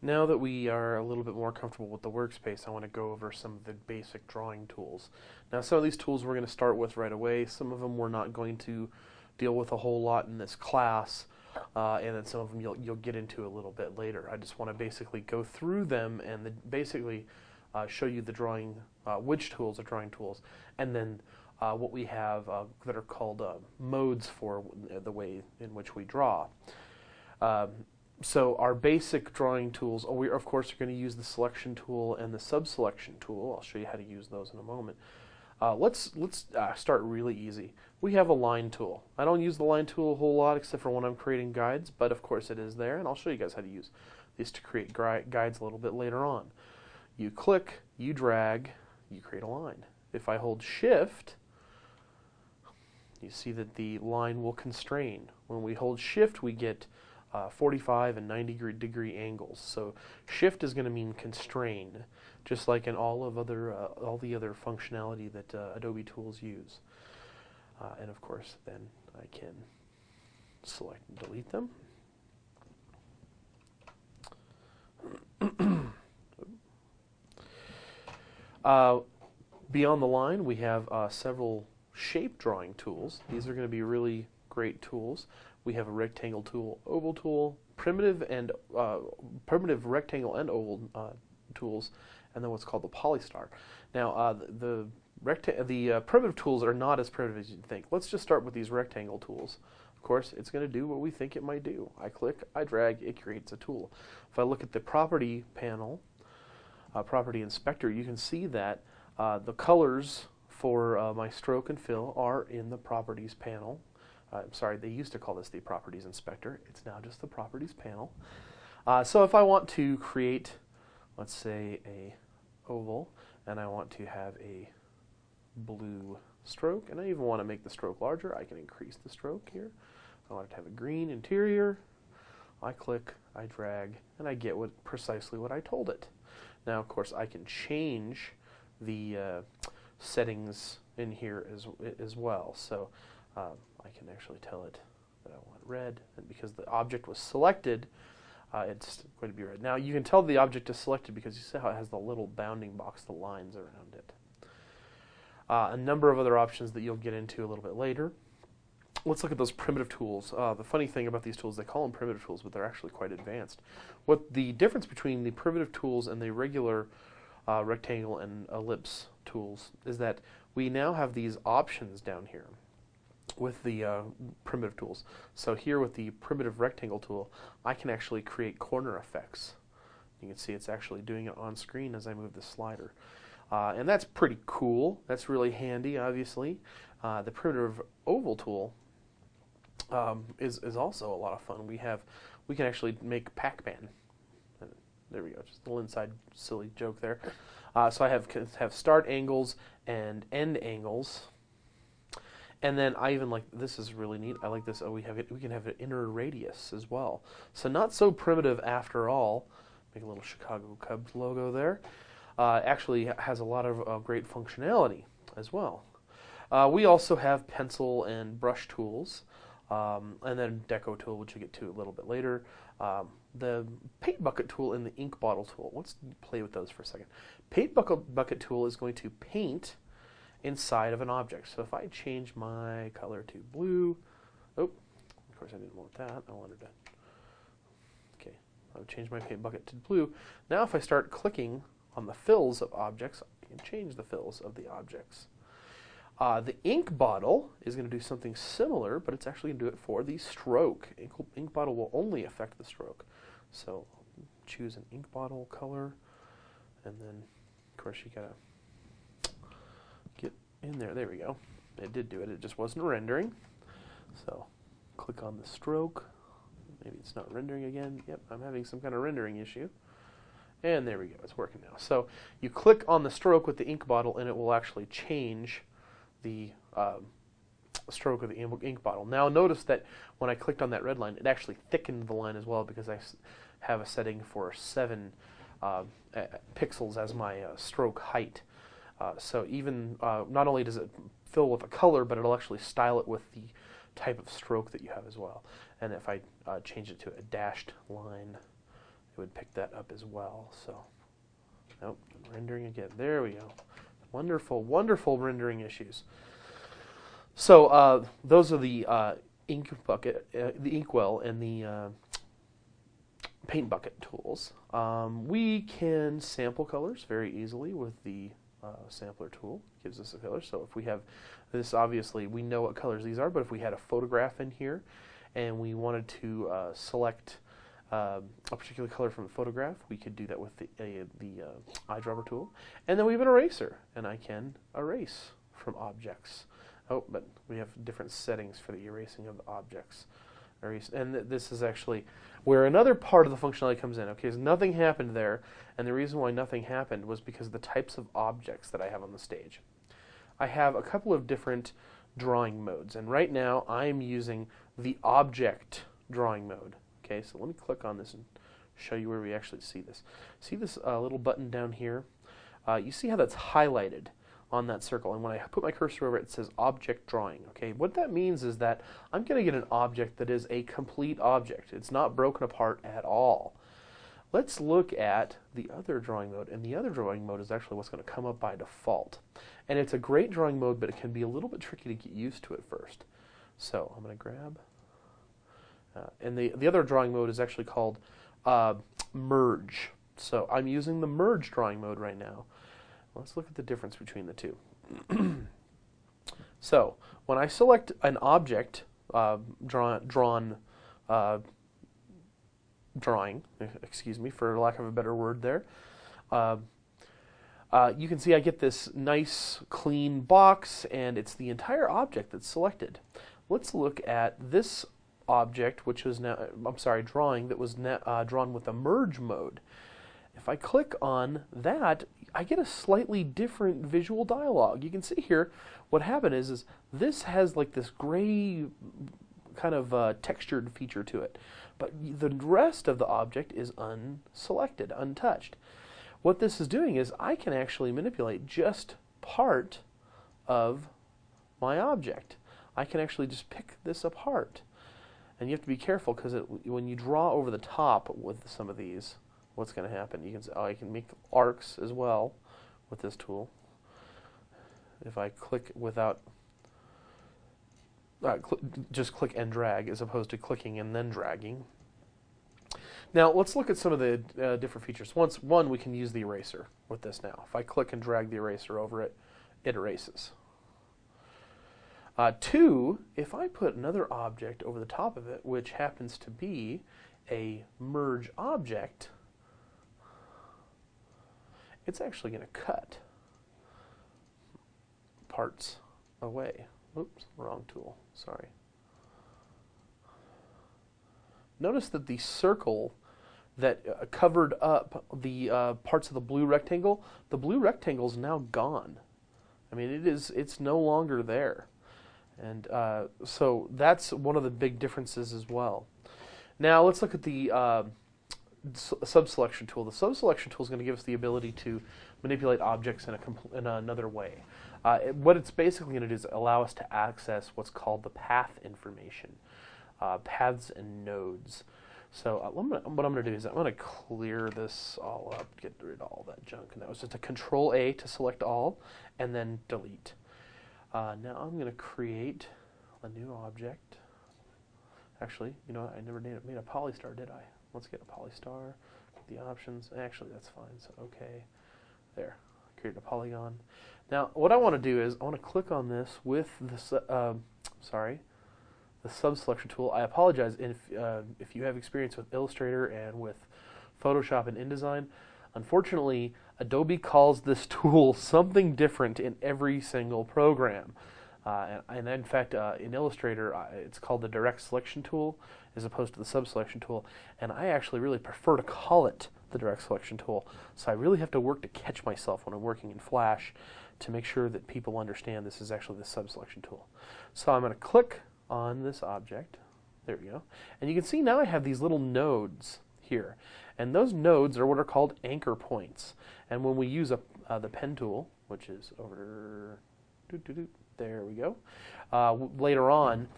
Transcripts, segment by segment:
Now that we are a little bit more comfortable with the workspace, I want to go over some of the basic drawing tools. Now, some of these tools we're going to start with right away. Some of them we're not going to deal with a whole lot in this class, and then some of them you'll get into a little bit later. I just want to basically go through them and basically show you the drawing, which tools are drawing tools, and then what we have that are called modes for the way in which we draw. So our basic drawing tools, we of course are going to use the selection tool and the subselection tool. I'll show you how to use those in a moment. Let's start really easy. We have a line tool. I don't use the line tool a whole lot except for when I'm creating guides, but of course it is there, and I'll show you guys how to use these to create guides a little bit later on. You click, you drag, you create a line. If I hold Shift, you see that the line will constrain. When we hold Shift, we get 45 and 90 degree angles. So Shift is going to mean constrain, just like in all the other functionality that Adobe tools use. And of course, then I can select and delete them. Beyond the line, we have several shape drawing tools. These are going to be really great tools. We have a rectangle tool, oval tool, primitive rectangle and oval tools, and then what's called the polystar. Now, the primitive tools are not as primitive as you'd think. Let's just start with these rectangle tools. Of course, it's going to do what we think it might do. I click, I drag, it creates a tool. If I look at the property panel, property inspector, you can see that the colors for my stroke and fill are in the properties panel. I'm sorry, they used to call this the Properties Inspector. It's now just the Properties panel. So if I want to create, let's say, a oval, and I want to have a blue stroke, and I even want to make the stroke larger, I can increase the stroke here. I want it to have a green interior. I click, I drag, and I get precisely what I told it. Now, of course, I can change the settings in here as well. So I can actually tell it that I want red, and because the object was selected, it's going to be red. Now you can tell the object is selected because you see how it has the little bounding box, the lines around it. A number of other options that you'll get into a little bit later. Let's look at those primitive tools. The funny thing about these tools, they call them primitive tools, but they're actually quite advanced. What the difference between the primitive tools and the regular rectangle and ellipse tools is that we now have these options down here with the primitive tools. So here with the primitive rectangle tool, I can actually create corner effects. You can see it's actually doing it on screen as I move the slider. And that's pretty cool. That's really handy, obviously. The primitive oval tool is also a lot of fun. We can actually make Pac-Man. There we go, just a little inside silly joke there. So I have start angles and end angles. And then I even like, this is really neat. I like this. Oh, we can have an inner radius as well. So not so primitive after all. Make a little Chicago Cubs logo there. Actually has a lot of great functionality as well. We also have pencil and brush tools, and then deco tool, which we'll get to a little bit later. The paint bucket tool and the ink bottle tool. Let's play with those for a second. Paint bucket tool is going to paint inside of an object. So if I change my color to blue, oh, of course I didn't want that. I wanted to, okay, I'll change my paint bucket to blue. Now if I start clicking on the fills of objects, I can change the fills of the objects. The ink bottle is going to do something similar, but it's actually going to do it for the stroke. Ink bottle will only affect the stroke. So choose an ink bottle color, and then of course you gotta get in there. There we go. It did do it. It just wasn't rendering. So click on the stroke. Maybe it's not rendering again. Yep, I'm having some kind of rendering issue. And there we go. It's working now. So you click on the stroke with the ink bottle, and it will actually change the stroke of the ink bottle. Now notice that when I clicked on that red line, it actually thickened the line as well because I have a setting for 7 pixels as my stroke height. So even not only does it fill with a color, but it'll actually style it with the type of stroke that you have as well. And if I change it to a dashed line, it would pick that up as well. So, nope, rendering again. There we go. Wonderful, wonderful rendering issues. So those are the ink bucket, the inkwell, and the paint bucket tools. We can sample colors very easily with the sampler tool. Gives us a color. So if we have this, obviously we know what colors these are, but if we had a photograph in here and we wanted to select a particular color from the photograph, we could do that with the eyedropper tool. And then we have an eraser, and I can erase from objects. Oh, but we have different settings for the erasing of the objects. And this is actually where another part of the functionality comes in. Okay, so nothing happened there, and the reason why nothing happened was because of the types of objects that I have on the stage. I have a couple of different drawing modes, and right now I'm using the object drawing mode. Okay, so let me click on this and show you where we actually see this. See this little button down here? You see how that's highlighted on that circle, and when I put my cursor over it, it says object drawing. Okay, what that means is that I'm going to get an object that is a complete object. It's not broken apart at all. Let's look at the other drawing mode, and the other drawing mode is actually what's going to come up by default. And it's a great drawing mode, but it can be a little bit tricky to get used to at first. So I'm going to grab, and the other drawing mode is actually called merge. So I'm using the merge drawing mode right now. Let's look at the difference between the two. So when I select an object drawing, excuse me for lack of a better word there, you can see I get this nice clean box, and it's the entire object that's selected. Let's look at this object, which was now, drawing that was drawn with the merge mode. If I click on that, I get a slightly different visual dialogue. You can see here what happened is this has like this gray kind of textured feature to it, but the rest of the object is unselected, untouched. What this is doing is I can actually manipulate just part of my object. I can actually just pick this apart. And you have to be careful, because when you draw over the top with some of these, what's going to happen? You can say, oh, I can make arcs as well with this tool. If I click without, just click and drag as opposed to clicking and then dragging. Now let's look at some of the different features. One, we can use the eraser with this now. If I click and drag the eraser over it, it erases. Two, if I put another object over the top of it, which happens to be a merge object, it's actually going to cut parts away. Oops, wrong tool, sorry. Notice that the circle that covered up the parts of the blue rectangle is now gone. I mean, it's no longer there. And so that's one of the big differences as well. Now let's look at the sub-selection tool. The sub-selection tool is going to give us the ability to manipulate objects in another way. What it's basically going to do is allow us to access what's called the path information, paths and nodes. So what I'm going to do is I'm going to clear this all up, get rid of all that junk. And that was just a Control-A to select all, and then delete. Now I'm going to create a new object. Actually, you know what? I never made a polystar, did I? Let's get a polystar. The options. Actually, that's fine. So okay, there. Create a polygon. Now, what I want to do is I want to click on this with the the sub-selection tool. I apologize if you have experience with Illustrator and with Photoshop and InDesign. Unfortunately, Adobe calls this tool something different in every single program. And in fact, in Illustrator, it's called the direct selection tool as opposed to the sub-selection tool. And I actually really prefer to call it the direct selection tool. So I really have to work to catch myself when I'm working in Flash to make sure that people understand this is actually the sub-selection tool. So I'm going to click on this object. There we go. And you can see now I have these little nodes here. And those nodes are what are called anchor points. And when we use the pen tool, which is over, there we go, later on,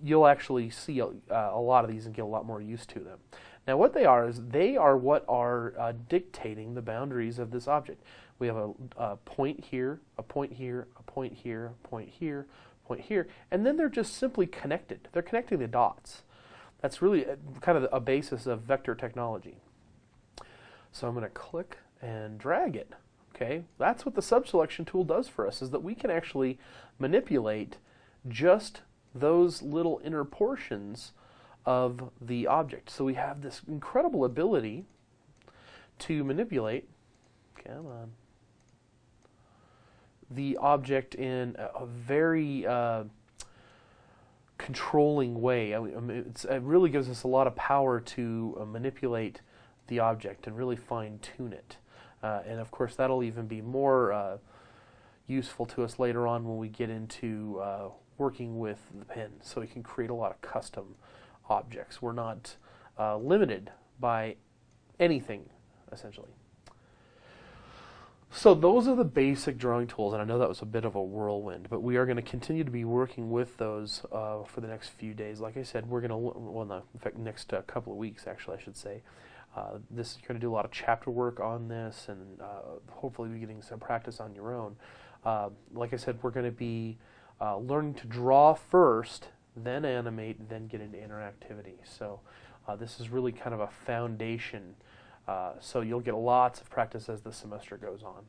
you'll actually see a lot of these and get a lot more used to them. Now what they are is they are what are dictating the boundaries of this object. We have a point here, a point here, a point here, a point here, a point here, and then they're just simply connected. They're connecting the dots. That's really kind of a basis of vector technology. So I'm going to click and drag it. Okay, that's what the subselection tool does for us, is that we can actually manipulate just those little inner portions of the object. So we have this incredible ability to manipulate, come on, the object in a very controlling way. I mean, it really gives us a lot of power to manipulate the object and really fine-tune it. And of course, that'll even be more useful to us later on when we get into working with the pen, so we can create a lot of custom objects. We're not limited by anything, essentially. So those are the basic drawing tools, and I know that was a bit of a whirlwind, but we are going to continue to be working with those for the next few days. Like I said, we're going to, well, no, in fact, next couple of weeks, actually, I should say. This is going to do a lot of chapter work on this, and hopefully be getting some practice on your own. Like I said, we're going to be learning to draw first, then animate, then get into interactivity. So this is really kind of a foundation. So you'll get lots of practice as the semester goes on.